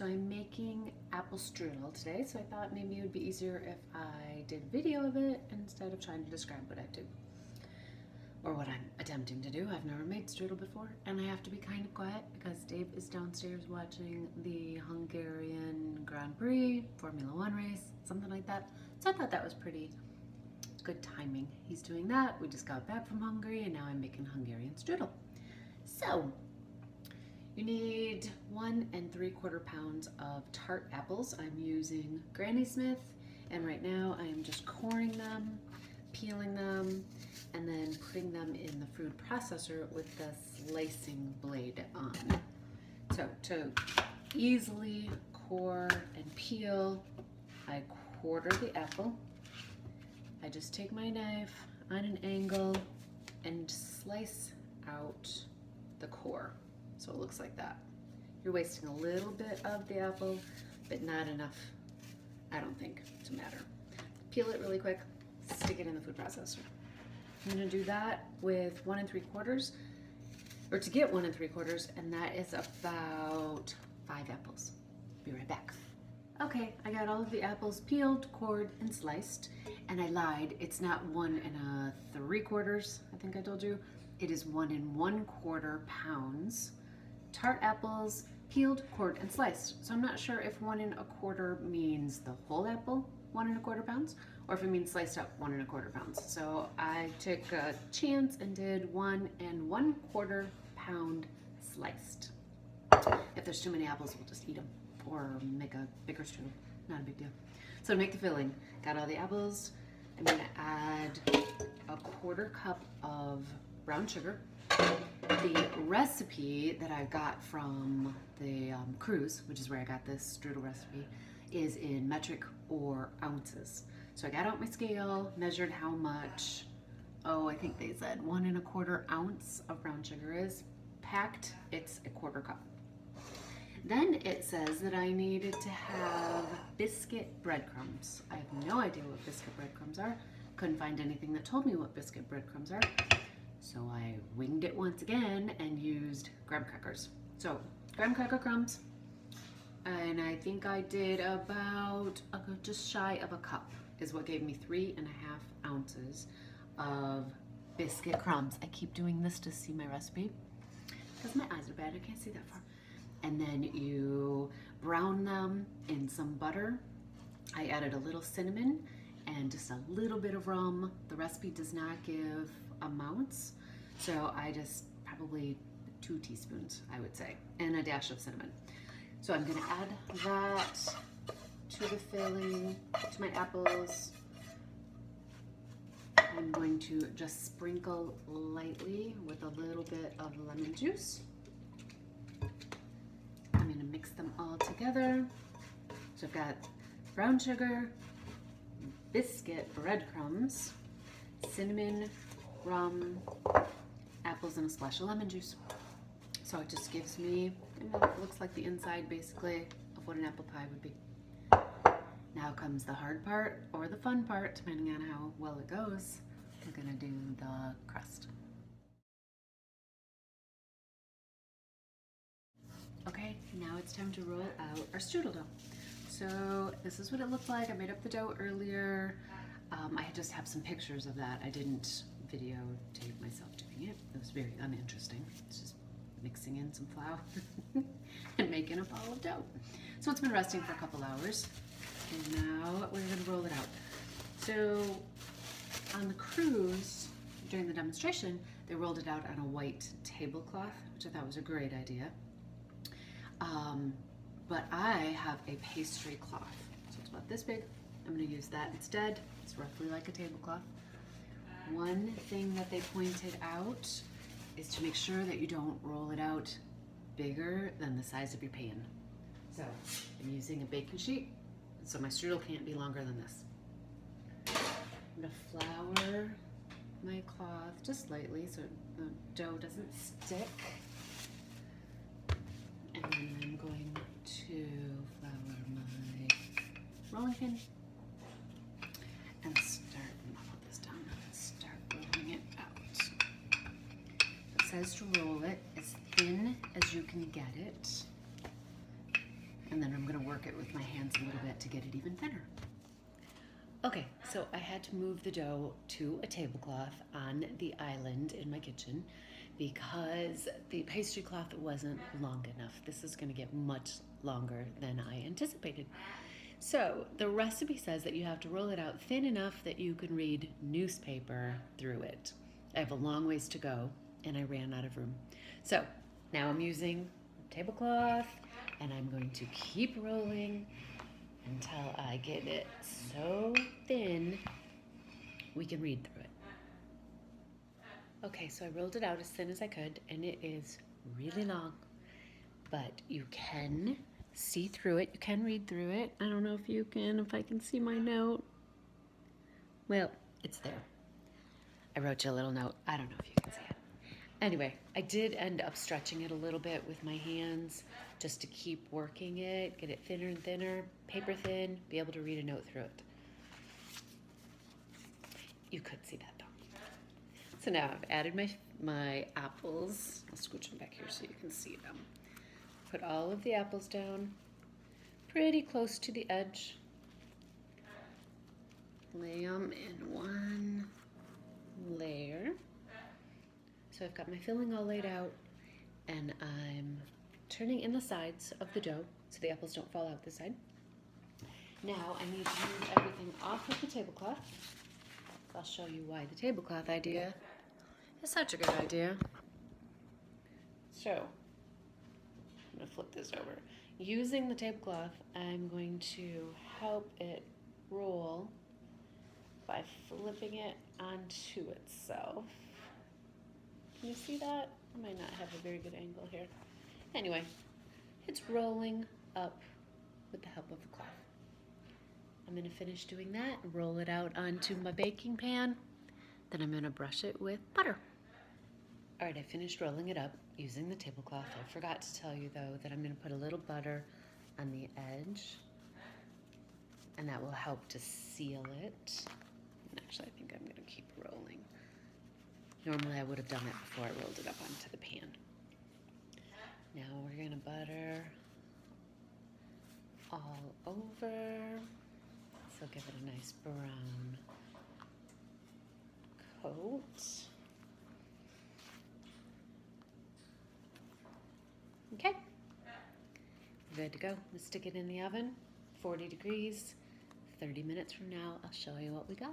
So I'm making apple strudel today, so I thought maybe it would be easier if I did a video of it instead of trying to describe what I do. Or what I'm attempting to do. I've never made strudel before, and I have to be kind of quiet because Dave is downstairs watching the Hungarian Grand Prix, Formula One race, something like that. So I thought that was pretty good timing. He's doing that. We just got back from Hungary, and now I'm making Hungarian strudel. So, you need 1 3/4 pounds of tart apples. I'm using Granny Smith, and right now I am just coring them, peeling them, and then putting them in the food processor with the slicing blade on. So to easily core and peel, I quarter the apple. I just take my knife on an angle and slice out the core. So it looks like that. You're wasting a little bit of the apple, but not enough, I don't think, to matter. Peel it really quick, stick it in the food processor. I'm gonna do that with 1 3/4, or to get 1 3/4, and that is about 5 apples. Be right back. Okay, I got all of the apples peeled, cored, and sliced, and I lied. It's not 1 3/4, I think I told you. It is 1 1/4 pounds. Tart apples, peeled, cored, and sliced. So I'm not sure if 1 1/4 means the whole apple, 1 1/4 pounds, or if it means sliced up 1 1/4 pounds. So I took a chance and did 1 1/4 pound sliced. If there's too many apples, we'll just eat them or make a bigger strudel. Not a big deal. So to make the filling, got all the apples. I'm gonna add a 1/4 cup of brown sugar. The recipe that I got from the cruise, which is where I got this strudel recipe, is in metric or ounces. So I got out my scale, measured how much, I think they said 1 1/4 ounce of brown sugar is packed. It's a 1/4 cup. Then it says that I needed to have biscuit breadcrumbs. I have no idea what biscuit breadcrumbs are. Couldn't find anything that told me what biscuit breadcrumbs are. So I winged it once again and used graham crackers. So graham cracker crumbs, and I think I did about just shy of a cup is what gave me 3 1/2 ounces of biscuit crumbs. I keep doing this to see my recipe because my eyes are bad, I can't see that far. And then you brown them in some butter. I added a little cinnamon and just a little bit of rum. The recipe does not give amounts, so I just probably 2 teaspoons, I would say, and a dash of cinnamon. So I'm gonna add that to the filling, to my apples. I'm going to just sprinkle lightly with a little bit of lemon juice. I'm gonna mix them all together. So I've got brown sugar, biscuit breadcrumbs, cinnamon, rum, apples, and a splash of lemon juice. So it just gives me, it looks like the inside basically of what an apple pie would be. Now comes the hard part, or the fun part, depending on how well it goes. We're gonna do the crust. Okay, now it's time to roll out our strudel dough. So this is what it looked like. I made up the dough earlier. I just have some pictures of that. I didn't videotape myself doing it. It was very uninteresting. It's just mixing in some flour and making a ball of dough. So it's been resting for a couple hours, and now we're gonna roll it out. So on the cruise, during the demonstration, they rolled it out on a white tablecloth, which I thought was a great idea. But I have a pastry cloth, so it's about this big. I'm gonna use that instead. It's roughly like a tablecloth. One thing that they pointed out is to make sure that you don't roll it out bigger than the size of your pan. So I'm using a baking sheet, so my strudel can't be longer than this. I'm gonna flour my cloth just lightly so the dough doesn't stick. And then I'm going to flour my rolling pin and start, I'll put this down and start rolling it out. It says to roll it as thin as you can get it. And then I'm gonna work it with my hands a little bit to get it even thinner. Okay, so I had to move the dough to a tablecloth on the island in my kitchen because the pastry cloth wasn't long enough. This is gonna get much longer than I anticipated. So the recipe says that you have to roll it out thin enough that you can read newspaper through it. I have a long ways to go and I ran out of room. So now I'm using a tablecloth and I'm going to keep rolling until I get it so thin we can read through it. Okay, so I rolled it out as thin as I could, and it is really long, but you can see through it. You can read through it. I don't know if I can see my note. Well, it's there. I wrote you a little note. I don't know if you can see it. Anyway, I did end up stretching it a little bit with my hands just to keep working it, get it thinner and thinner, paper thin, be able to read a note through it. You could see that though. So now I've added my apples. I'll scooch them back here so you can see them. Put all of the apples down pretty close to the edge. Lay them in one layer. So I've got my filling all laid out, and I'm turning in the sides of the dough so the apples don't fall out this side. Now I need to move everything off of the tablecloth. I'll show you why the tablecloth idea is such a good idea. So I'm going to flip this over. Using the tablecloth, I'm going to help it roll by flipping it onto itself. Can you see that? I might not have a very good angle here. Anyway, it's rolling up with the help of the cloth. I'm going to finish doing that and roll it out onto my baking pan. Then I'm going to brush it with butter. All right, I finished rolling it up using the tablecloth. I forgot to tell you though that I'm going to put a little butter on the edge, and that will help to seal it. And actually, I think I'm going to keep rolling. Normally I would have done it before I rolled it up onto the pan. Now we're going to butter all over. So give it a nice brown coat. Okay, good to go. Let's stick it in the oven, 40 degrees. 30 minutes from now, I'll show you what we got.